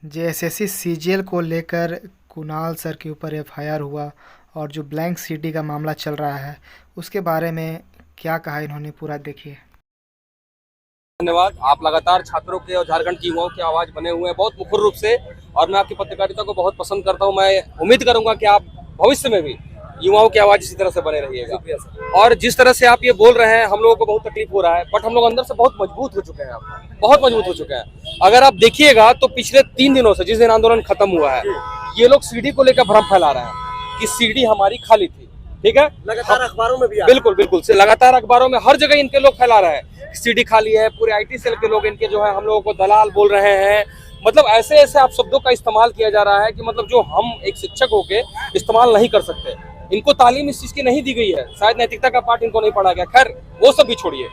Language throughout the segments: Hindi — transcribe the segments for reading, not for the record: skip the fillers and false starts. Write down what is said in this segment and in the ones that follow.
जेएसएससी सीजीएल को लेकर कुणाल सर के ऊपर एफआईआर हुआ और जो ब्लैंक सीडी का मामला चल रहा है उसके बारे में क्या कहा इन्होंने, पूरा देखिए। धन्यवाद। आप लगातार छात्रों के और झारखंड की युवाओं की आवाज बने हुए हैं बहुत मुखर रूप से, और मैं आपकी पत्रकारिता को बहुत पसंद करता हूं। मैं उम्मीद करूंगा कि आप भविष्य में भी युवाओं की आवाज इसी तरह से बने रहिएगा। और जिस तरह से आप ये बोल रहे हैं, हम लोगों को बहुत तकलीफ हो रहा है, बट हम लोग अंदर से बहुत मजबूत हो चुके हैं, बहुत मजबूत हो चुके हैं। अगर आप देखिएगा तो पिछले 3 दिनों से, जिस दिन आंदोलन खत्म हुआ है, ये लोग सीडी को लेकर भ्रम फैला रहे हैं कि सीडी हमारी खाली थी। ठीक है, लगातार अखबारों में भी बिल्कुल से लगातार अखबारों में हर जगह इनके लोग फैला रहे हैं सीडी खाली है। पूरे आईटी सेल के लोग इनके जो है हम लोगों को दलाल बोल रहे हैं। मतलब ऐसे ऐसे आप शब्दों का इस्तेमाल किया जा रहा है कि मतलब जो हम एक शिक्षक होके इस्तेमाल नहीं कर सकते। इनको तालीम इस चीज की नहीं दी गई है, शायद नैतिकता का पाठ इनको नहीं पढ़ा गया। खैर वो सब भी छोड़िए,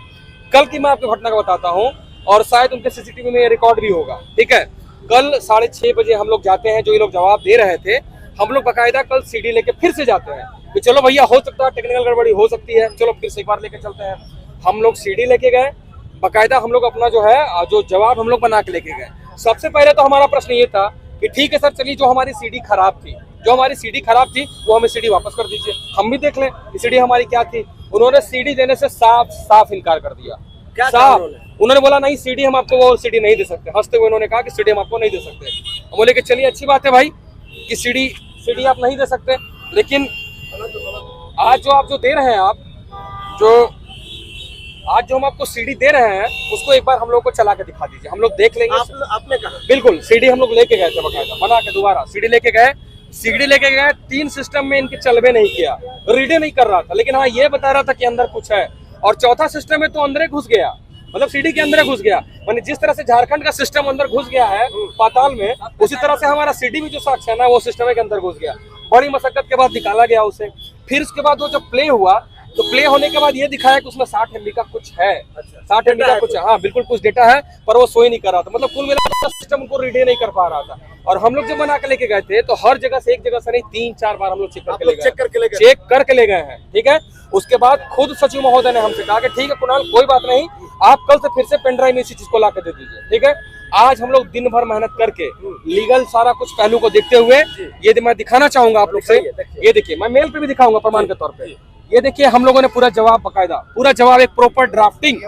कल की मैं आपको घटना का बताता हूँ, और शायद उनके सीसीटीवी में ये रिकॉर्ड भी होगा। ठीक है, कल 6:30 बजे हम लोग जाते हैं, जो ये लोग जवाब दे रहे थे, हम लोग बाकायदा कल सीडी लेके फिर से जाते हैं कि चलो भैया हो सकता है टेक्निकल गड़बड़ी हो सकती है, चलो फिर से एक बार लेके चलते हैं। हम लोग सीडी लेके गए, बाकायदा हम लोग अपना जो है जो जवाब हम लोग बना के लेके गए। सबसे पहले तो हमारा प्रश्न ये था कि ठीक है सर, चलिए जो हमारी सीडी खराब थी, वो हमें सीडी वापस कर दीजिए, हम भी देख लें कि सीडी हमारी क्या थी। उन्होंने सीडी देने से साफ इनकार कर दिया। क्या साफ उन्होंने बोला नहीं सीडी हम आपको वो सीडी नहीं दे सकते। हंसते हुए उन्होंने कहा कि सीडी हम आपको नहीं दे सकते। हम बोले कि चलिए अच्छी बात है भाई कि सीडी आप नहीं दे सकते, लेकिन आज जो दे रहे हैं आज जो हम आपको सीडी दे रहे हैं उसको एक बार हम लोग को चला के दिखा दीजिए, हम लोग देख लेंगे। आपने कहा बिल्कुल, सीडी हम लोग लेके गए थे, बकायदा बना के दोबारा सीडी लेके गए। 3 सिस्टम में इनके चलबे नहीं किया, रीडे नहीं कर रहा था, लेकिन हाँ ये बता रहा था कि अंदर कुछ है। और चौथा सिस्टम में तो अंदर घुस गया, मतलब सीडी के अंदर घुस गया। माने जिस तरह से झारखंड का सिस्टम अंदर घुस गया है पाताल में, उसी तरह से हमारा सीडी भी जो साक्ष्य है ना, वो सिस्टम के अंदर घुस गया। बड़ी मशक्कत के बाद निकाला गया उसे। फिर उसके बाद वो जब प्ले हुआ तो प्ले होने के बाद ये दिखाया कि उसमें 60 MB का कुछ है। 60 MB का कुछ है, हाँ बिल्कुल कुछ डेटा है, पर वो शो ही नहीं कर रहा था। मतलब कुल मिलाकर सिस्टम उनको रीड नहीं कर पा रहा था। और हम लोग जब बना के लेके गए थे तो हर जगह से, एक जगह से नहीं 3-4 बार हम लोग चेक करके ले गए हैं। ठीक है, उसके बाद खुद सचिव महोदय ने हमसे कहा कि ठीक है कुणाल, कोई बात नहीं, आप कल से फिर से पेन ड्राइव में इसी चीज को ला के दे दीजिए। ठीक है, आज हम लोग दिन भर मेहनत करके लीगल सारा कुछ पहलू को देखते हुए, ये मैं दिखाना चाहूंगा आप लोग से। ये देखिए, मैं मेल पे भी दिखाऊंगा प्रमाण के तौर पे। ये देखिए, हम लोगों ने पूरा जवाब, बाकायदा पूरा जवाब, एक प्रॉपर ड्राफ्टिंग,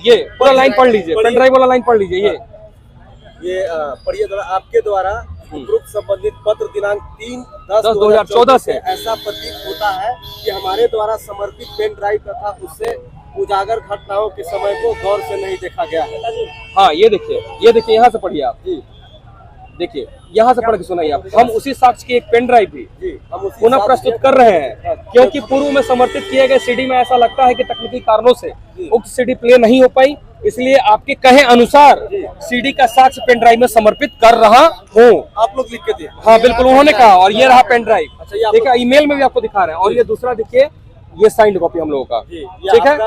ये पूरा लाइन पढ़ लीजिए, पेन ड्राइव वाला लाइन पढ़ लीजिए। ये पढ़िए जरा। आपके द्वारा उपरोक्त संबंधित पत्र दिनांक 3/10/2014 से ऐसा प्रतीत होता है कि हमारे द्वारा समर्पित पेन ड्राइव तथा उससे उजागर घटनाओं के समय को गौर से नहीं देखा गया है। हाँ ये देखिए यहाँ से पढ़िए आप। देखिए यहाँ से पढ़ के सुनाइए आप। हम उसी साक्ष्य की एक पेन ड्राइव भी पुनः प्रस्तुत कर रहे हैं, क्योंकि पूर्व में समर्पित किए गए सीडी में ऐसा लगता है कि तकनीकी कारणों से उक्त सीडी प्ले नहीं हो पाई, इसलिए आपके कहे अनुसार सीडी का साक्ष्य पेन ड्राइव में समर्पित कर रहा हूँ। आप लोग लिख के दिए? हाँ बिल्कुल, उन्होंने कहा। और ये रहा पेन ड्राइव, देखिए ईमेल में भी आपको दिखा रहे हैं। और ये दूसरा देखिए, ये साइंड कॉपी हम लोगों का। ठीक है,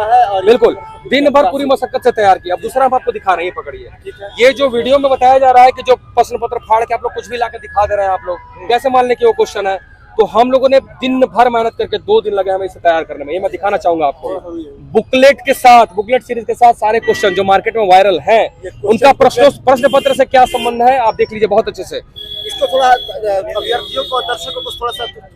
बिल्कुल दिन भर पूरी मशक्कत से तैयार किया। अब दूसरा हम आपको दिखा रहे हैं, ये पकड़िए। ये जो वीडियो में बताया जा रहा है कि जो प्रश्न पत्र फाड़ के आप लोग कुछ भी लाके दिखा दे रहे हैं, आप लोग कैसे मान लें कि वो क्वेश्चन है। तो हम लोगों ने दिन भर मेहनत करके 2 दिन लगे हमें इसे तैयार करने में। ये मैं दिखाना चाहूंगा आपको, बुकलेट के साथ, बुकलेट सीरीज के साथ सारे क्वेश्चन जो मार्केट में वायरल है, उनका प्रश्न पत्र से क्या संबंध है आप देख लीजिए बहुत अच्छे से। इसको थोड़ा अभ्यर्थियों को, दर्शकों को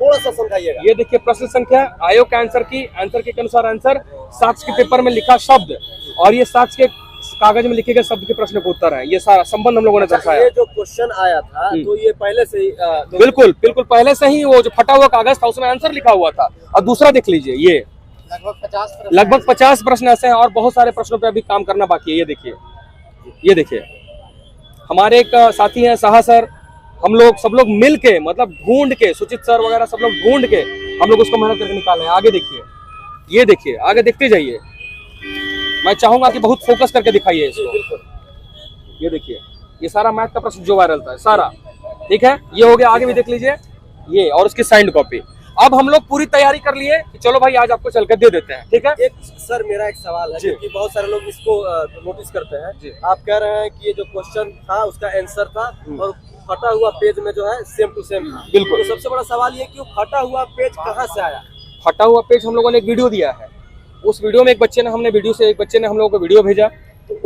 थोड़ा सा समझाइएगा। ये देखिए, प्रश्न संख्या, आयोग के आंसर की अनुसार आंसर, साक्ष्य के पेपर में लिखा शब्द, और ये साक्ष्य के कागज में लिखे गए शब्द के प्रश्न का उत्तर है। ये सारा संबंध हम लोगों ने दर्शाया। ये जो क्वेश्चन आया था तो ये पहले से ही बिल्कुल पहले से ही वो जो फटा हुआ कागज था उसमें आंसर लिखा हुआ था। और दूसरा देख लीजिए, ये लगभग 50 प्रश्न ऐसे हैं, और बहुत सारे प्रश्नों पे अभी काम करना बाकी है। ये देखिए हमारे एक साथी हैं साहा सर, हम लोग सब लोग मिल के, मतलब ढूंढ के, सुचित सर वगैरह सब लोग ढूंढ के हम लोग उसको मेहनत करके निकाले हैं। आगे देखिए, ये देखिए, आगे देखते जाइए। मैं चाहूंगा कि बहुत फोकस करके दिखाइए इसको। ये देखिए, ये सारा मैथ का प्रश्न जो वायरल था सारा। ठीक है, ये हो गया। आगे भी देख लीजिए, ये और उसकी साइंड कॉपी। अब हम लोग पूरी तैयारी कर लिए कि चलो भाई आज आपको चल कर दे देते हैं। ठीक है, सर मेरा एक सवाल है, क्योंकि बहुत सारे लोग इसको नोटिस करते हैं। आप कह रहे हैं कि ये जो क्वेश्चन था उसका आंसर था, और फटा हुआ पेज में जो है सेम टू सेम था। बिल्कुल। तो सबसे बड़ा सवाल ये कि फटा हुआ पेज कहाँ से आया? फटा हुआ पेज हम लोगों ने एक वीडियो दिया है, उस वीडियो में एक बच्चे ने हम लोगों को वीडियो भेजा।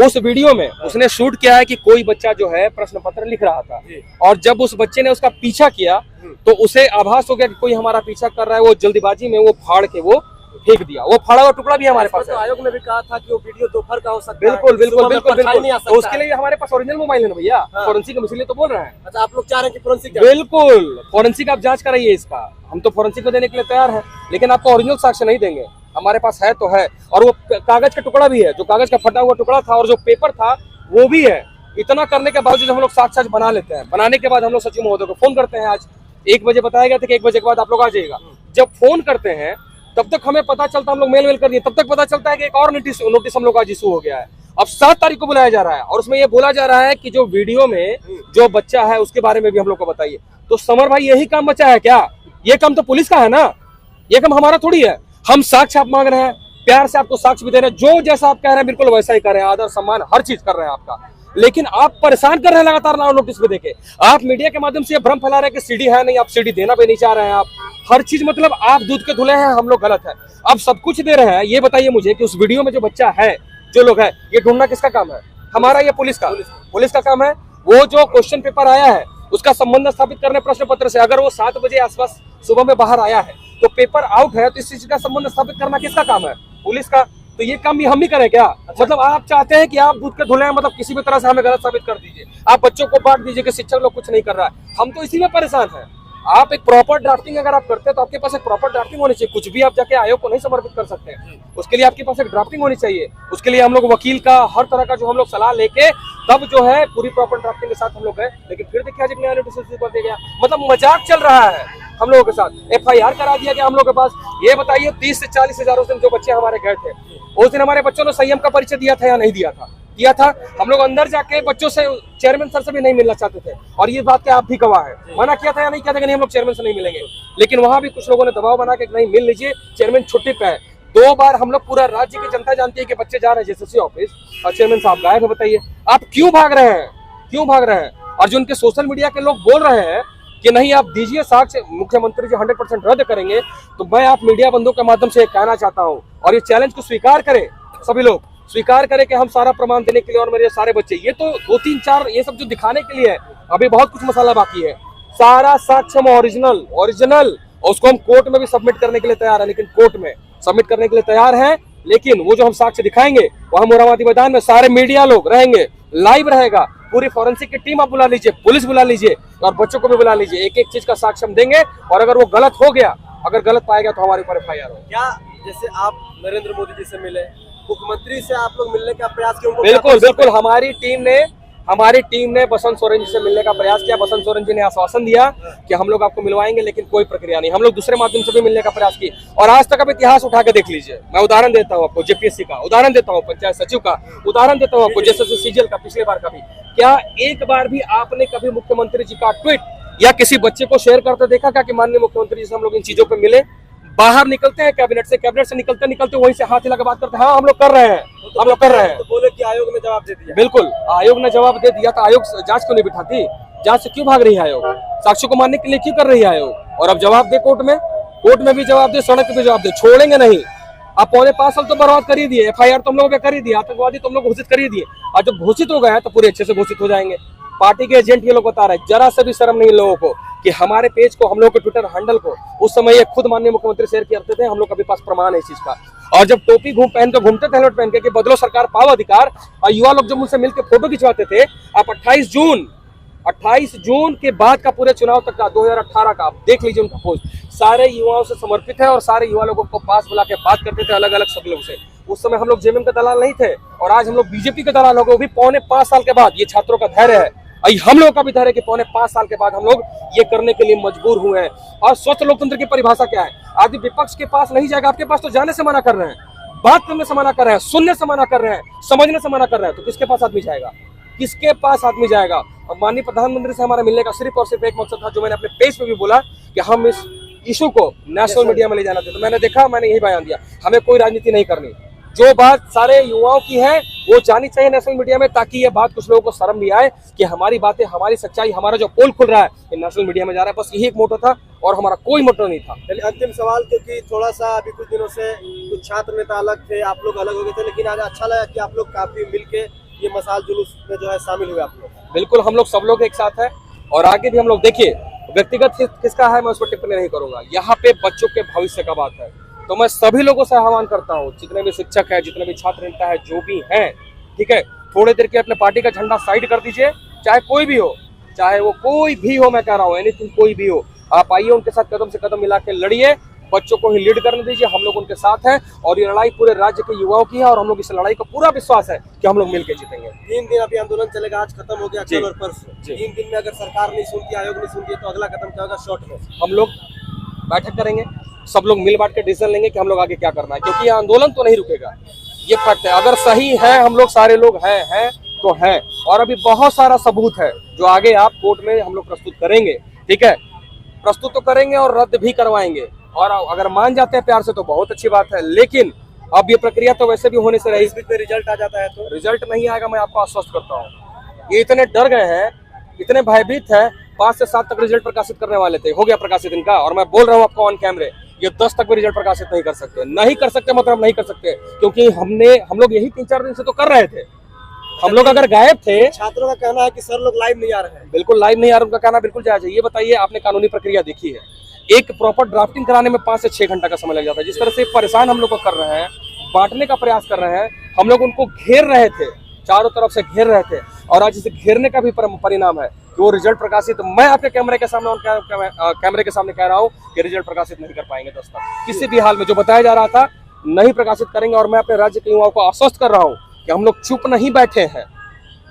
उस वीडियो में उसने शूट किया है कि कोई बच्चा जो है प्रश्न पत्र लिख रहा था, और जब उस बच्चे ने उसका पीछा किया तो उसे आभास हो गया कि कोई हमारा पीछा कर रहा है। वो जल्दीबाजी में वो फाड़ के वो फेंक दिया। वो फाड़ा हुआ टुकड़ा भी हमारे पास है। आयोग ने भी कहा था कि वो वीडियो दोपहर का हो सकता है। बिल्कुल बिल्कुल बिल्कुल नहीं आ बिल्कुल। सकता तो उसके लिए हमारे पास ओरिजिनल मोबाइल है ना भैया, फोरेंसिक हम इसीलिए तो बोल रहे हैं। अच्छा, आप लोग चाह रहे हैं कि फोरेंसिक? बिल्कुल, फोरेंसिक आप जांच कराइए इसका। हम तो फोरेंसिक को देने के लिए तैयार हैं, लेकिन आपको ओरिजिनल साक्ष्य नहीं देंगे। हमारे पास है तो है, और वो कागज का टुकड़ा भी है, जो कागज का फटा हुआ टुकड़ा था और जो पेपर था वो भी है। इतना करने के बावजूद हम लोग साक्ष्य बना लेते हैं। बनाने के बाद हम लोग सचिव महोदय को फोन करते हैं। आज 1 बजे बताया गया था कि 1 बजे के बाद आप लोग आ जाइएगा। जब फोन करते हैं तब तक हमें पता चलता, हम लोग मेल कर दिए, तब तक पता चलता है कि एक और नोटिस हम लोग आज इशू हो गया है। अब 7 तारीख को बुलाया जा रहा है और उसमें ये बोला जा रहा है कि जो वीडियो में जो बच्चा है उसके बारे में भी हम लोग को बताइए। तो समर भाई, यही काम बचा है क्या? ये काम तो पुलिस का है ना, ये काम हमारा थोड़ी है। हम साक्ष्य आप मांग रहे हैं, प्यार से आपको साक्ष्य भी दे रहे हैं, जो जैसा आप कह रहे हैं बिल्कुल वैसा ही कर रहे हैं, आदर सम्मान हर चीज कर रहे हैं आपका। लेकिन आप परेशान कर रहे हैं लगातार नोटिस पे देके। आप मीडिया के माध्यम से भ्रम फैला रहे हैं कि सीडी है नहीं, आप सीडी देना भी नहीं चाह रहे हैं। आप हर चीज मतलब आप दूध के धुले हैं, हम लोग गलत है। आप सब कुछ दे रहे हैं। ये बताइए मुझे कि उस वीडियो में जो बच्चा है, जो लोग है, ये ढूंढना किसका काम है? हमारा या पुलिस का? पुलिस का काम है। वो जो क्वेश्चन पेपर आया है उसका संबंध स्थापित करने प्रश्न पत्र से, अगर वो 7 बजे आसपास सुबह में बाहर आया है तो पेपर आउट है, तो इस चीज का संबंध स्थापित करना किसका काम है? पुलिस का। तो ये काम भी हम ही करें क्या? मतलब आप चाहते हैं कि आप दूध के धुले हैं, मतलब किसी भी तरह से हमें गलत साबित कर दीजिए। आप बच्चों को बांट दीजिए कि शिक्षक लोग कुछ नहीं कर रहा है। हम तो इसी में परेशान हैं। आप एक प्रॉपर ड्राफ्टिंग अगर आप करते हैं तो आपके पास एक प्रॉपर ड्राफ्टिंग होनी चाहिए। कुछ भी आप जाके आयोग को नहीं समर्पित कर सकते हैं। उसके लिए आपके पास एक ड्राफ्टिंग होनी चाहिए। उसके लिए हम लोग वकील का हर तरह का जो हम लोग सलाह लेके तब जो है पूरी प्रॉपर ड्राफ्टिंग के साथ हम लोग गए। लेकिन फिर देखिए आज एक नया नोटिस कर दिया गया। मतलब मजाक चल रहा है हम लोगों के साथ। FIR करा दिया गया हम लोग के पास। ये बताइए 30 से 40 हजार उस दिन जो बच्चे हमारे गए थे, उस दिन हमारे बच्चों ने संयम का परिचय दिया था या नहीं दिया था? दिया था। हम लोग अंदर जाके बच्चों से, चेयरमैन सर से भी नहीं मिलना चाहते थे, और ये बात के आप भी गवाह है। मना किया था या नहीं किया था कि नहीं हम लोग चेयरमैन से नहीं मिलेंगे, लेकिन वहां भी कुछ लोगों ने दबाव बना के नहीं मिल लीजिए, चेयरमैन छुट्टी पे है। 2 बार हम लोग, पूरा राज्य की जनता जानती है कि बच्चे जा रहे हैं JSSC ऑफिस और चेयरमैन साहब गायब है। बताइए आप क्यों भाग रहे हैं? क्यों भाग रहे हैं? और जो उनके सोशल मीडिया के लोग बोल रहे हैं कि नहीं आप दीजिए साक्ष्य, मुख्यमंत्री जी 100% रद्द करेंगे, तो मैं आप मीडिया बंधुओं के माध्यम से कहना चाहता हूं, और ये चैलेंज को स्वीकार करें, सभी लोग स्वीकार करें कि हम सारा प्रमाण देने के लिए, और मेरे सारे बच्चे, ये तो 2, 3, 4 ये सब जो दिखाने के लिए है, अभी बहुत कुछ मसाला बाकी है। सारा साक्ष्य हम ओरिजिनल, और उसको हम कोर्ट में भी सबमिट करने के लिए तैयार है। लेकिन कोर्ट में सबमिट करने के लिए तैयार है, लेकिन वो जो हम साक्ष्य दिखाएंगे वो हम मोराबादी मैदान में सारे मीडिया लोग रहेंगे, लाइव रहेगा, पूरी फोरेंसिक की टीम आप बुला लीजिए, पुलिस बुला लीजिए और बच्चों को भी बुला लीजिए। एक एक चीज का साक्ष्य हम देंगे, और अगर वो गलत हो गया, अगर गलत पाएगा तो हमारे ऊपर FIR हो। क्या जैसे आप नरेंद्र मोदी जी से मिले, मुख्यमंत्री से आप लोग मिलने का प्रयास किया? बिल्कुल बिल्कुल। हमारी टीम ने बसंत सोरेन जी से मिलने का प्रयास किया। बसंत सोरेन जी ने आश्वासन दिया कि हम लोग आपको मिलवाएंगे, लेकिन कोई प्रक्रिया नहीं। हम लोग दूसरे माध्यम से भी मिलने का प्रयास किए, और आज तक अब इतिहास उठा के देख लीजिए। मैं उदाहरण देता हूँ आपको, JPSC का उदाहरण देता हूँ, पंचायत सचिव का उदाहरण देता हूँ आपको, JSSC CGL का पिछले बार का भी। क्या एक बार भी आपने कभी मुख्यमंत्री जी का ट्वीट या किसी बच्चे को शेयर करते देखा क्या कि माननीय मुख्यमंत्री जी से हम लोग इन चीजों पे मिले? बाहर निकलते हैं कैबिनेट से निकलते निकलते वहीं से हाथ हिला के बात करते हैं, हाँ हम लोग कर रहे हैं, हम लोग कर रहे हैं। तो बोले कि आयोग ने जवाब दे दिया। बिल्कुल, आयोग ने जवाब दे दिया। तो आयोग जांच क्यों नहीं बिठाती? जांच से क्यों भाग रही है आयोग? साक्ष्य को मानने के लिए क्यों कर रही है आयोग? और अब जवाब दे कोर्ट में भी जवाब दे, सड़क पे भी जवाब दे, छोड़ेंगे नहीं। आप 5.5 साल तो बर्बाद कर ही दिए, FIR तो हम लोगों पे कर ही दिए, आतंकवादी तो हम लोग घोषित कर ही दिए, और जब घोषित हो गए तो पूरे अच्छे से घोषित हो जाएंगे। पार्टी के एजेंट ये लोग बता रहे हैं, जरा से भी शर्म नहीं लोगों को कि हमारे पेज को, हम लोग के ट्विटर हैंडल को उस समय ये खुद माननीय मुख्यमंत्री शेयर करते थे। हम लोग के पास प्रमाण है इस चीज का। और जब टोपी पहन के घूमते थे, हेलमेट पहन के कि बदलो सरकार पाओ अधिकार, और युवा लोग जब उनसे मिलकर फोटो खिंचवाते थे, आप 28 जून के बाद का पूरे चुनाव तक का 2018 का आप देख लीजिए उनका पोस्ट, सारे युवाओं से समर्पित है, और सारे युवा लोगों को पास बुला के बात करते थे अलग अलग सब लोग से। उस समय हम लोग JMM के दलाल नहीं थे, और आज हम लोग BJP के दलाल हो गए, वो भी 5.25 साल के बाद। ये छात्रों का धैर्य है, हम लोगों का भी धैर्य कि 5.25 साल के बाद हम लोग ये करने के लिए मजबूर हुए हैं। और स्वस्थ लोकतंत्र की परिभाषा क्या है? आदमी विपक्ष के पास नहीं जाएगा, आपके पास तो जाने से मना कर रहे हैं, बात करने से मना कर रहे हैं, सुनने से मना कर रहे हैं, समझने से मना कर रहे हैं, तो किसके पास आदमी जाएगा? किसके पास आदमी जाएगा? और माननीय प्रधानमंत्री से हमारा मिलने का सिर्फ और सिर्फ एक मकसद था, जो मैंने अपने पेज पे भी बोला कि हम इस इशू को नेशनल मीडिया में ले जाना चाहते। तो मैंने देखा, मैंने यही बयान दिया, हमें कोई राजनीति नहीं करनी, जो बात सारे युवाओं की है वो जानी चाहिए नेशनल मीडिया में, ताकि ये बात कुछ लोगों को शर्म भी आए कि हमारी बातें, हमारी सच्चाई, हमारा जो पोल खुल रहा है ये नेशनल मीडिया में जा रहा है। बस यही एक मोटो था और हमारा कोई मोटो नहीं था। चलिए अंतिम सवाल, क्योंकि थोड़ा सा अभी कुछ दिनों से कुछ छात्र नेता अलग थे, आप लोग अलग हो गए थे, लेकिन आज अच्छा लगा कि आप लोग काफी मिलके ये मशाल जुलूस में जो है शामिल हुए आप लोग। बिल्कुल, हम लोग सब लोग एक साथ हैं और आगे भी हम लोग, देखिए व्यक्तिगत हित किसका है मैं उस पर टिप्पणी नहीं करूंगा, यहाँ पे बच्चों के भविष्य का बात है। तो मैं सभी लोगों से आह्वान करता हूँ, जितने भी शिक्षक है, जितने भी छात्र नेता है, जो भी हैं, ठीक है, थोड़ी देर के अपने पार्टी का झंडा साइड कर दीजिए, चाहे कोई भी हो, चाहे वो कोई भी हो, मैं कह रहा हूँ एनीथिंग, कोई भी हो, आप आइए उनके साथ कदम से कदम मिला के लड़िए, बच्चों को ही लीड करने दीजिए, हम लोग उनके साथ हैं और ये लड़ाई पूरे राज्य के युवाओं की है और हम लोग इस लड़ाई को पूरा विश्वास है कि हम लोग मिलकर जीतेंगे। 3 दिन अभी आंदोलन चलेगा, आज खत्म हो गया, कल और परसों। 3 दिन में अगर सरकार नहीं सुनती, आयोग नहीं सुनती, तो अगला कदम क्या होगा? शॉर्ट में हम लोग बैठक करेंगे, सब लोग मिल बांट के डिसीजन लेंगे कि हम लोग आगे क्या करना है, क्योंकि ये आंदोलन तो नहीं रुकेगा, ये फैक्ट है। अगर सही है, हम लोग सारे लोग हैं तो हैं, और अभी बहुत सारा सबूत है जो आगे आप कोर्ट में हम लोग प्रस्तुत करेंगे, ठीक है, प्रस्तुत तो करेंगे और रद्द भी करवाएंगे, और अगर मान जाते हैं प्यार से तो बहुत अच्छी बात है। लेकिन अब ये प्रक्रिया तो वैसे भी होने से रही, इस बीच में रिजल्ट आ जाता है तो रिजल्ट नहीं आएगा, मैं आपको आश्वस्त करता हूँ। ये इतने डर गए हैं, इतने भयभीत है, 5 से 7 तक रिजल्ट प्रकाशित करने वाले थे, हो गया प्रकाशित इनका, और मैं बोल रहा हूँ आपको ऑन कैमरे, ये 10 तक भी रिजल्ट प्रकाशित नहीं कर सकते, नहीं कर सकते, मतलब नहीं कर सकते, क्योंकि हम लोग यही 3-4 दिन से तो कर रहे थे। हम लोग अगर गायब थे, छात्रों का कहना है कि सर लोग लाइव नहीं आ रहे हैं। बिल्कुल लाइव नहीं आ रहा, उनका कहना बिल्कुल जायज है। ये बताइए, आपने कानूनी प्रक्रिया देखी है, एक प्रॉपर ड्राफ्टिंग कराने में 5 से 6 घंटा का समय लग जाता है। जिस तरह से परेशान हम लोग को कर रहे हैं, बांटने का प्रयास कर रहे हैं, हम लोग उनको घेर रहे थे, चारों तरफ से घेर रहे थे, और आज इसे घेरने का भी परिणाम है कि वो रिजल्ट प्रकाशित, मैं आपके कैमरे के सामने कैमरे के सामने कह रहा हूँ कि रिजल्ट प्रकाशित नहीं कर पाएंगे 10 तक, किसी भी हाल में। जो बताया जा रहा था नहीं प्रकाशित करेंगे, और मैं अपने राज्य के युवाओं को आश्वस्त कर रहा हूँ कि हम लोग चुप नहीं बैठे हैं,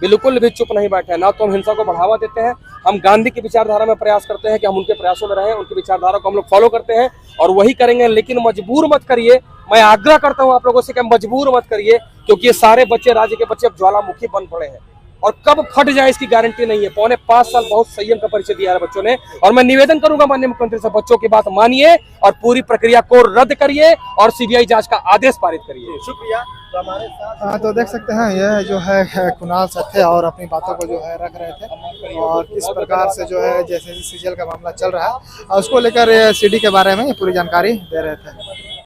बिल्कुल भी चुप नहीं बैठे हैं। ना तो हम हिंसा को बढ़ावा देते हैं, हम गांधी की विचारधारा में प्रयास करते हैं कि हम उनके प्रयासों में रहें, उनकी विचारधारा को हम लोग फॉलो करते हैं और वही करेंगे। लेकिन मजबूर मत करिए, मैं आग्रह करता हूं आप लोगों से कि मजबूर मत करिए, क्योंकि ये सारे बच्चे, राज्य के बच्चे अब ज्वालामुखी बन पड़े हैं और कब फट जाए इसकी गारंटी नहीं है। 4.25 साल बहुत संयम का परिचय दिया है बच्चों ने, और मैं निवेदन करूंगा माननीय मुख्यमंत्री से, बच्चों की बात मानिए और पूरी प्रक्रिया को रद्द करिए और सीबीआई जांच का आदेश पारित करिए। शुक्रिया। तो हमारे साथ तो देख सकते हैं यह जो है कुणाल सर थे और अपनी बातों को जो है रख रहे थे, और किस प्रकार से जो है जैसे सीजीएल का मामला चल रहा है उसको लेकर सीडी के बारे में पूरी जानकारी दे रहे थे।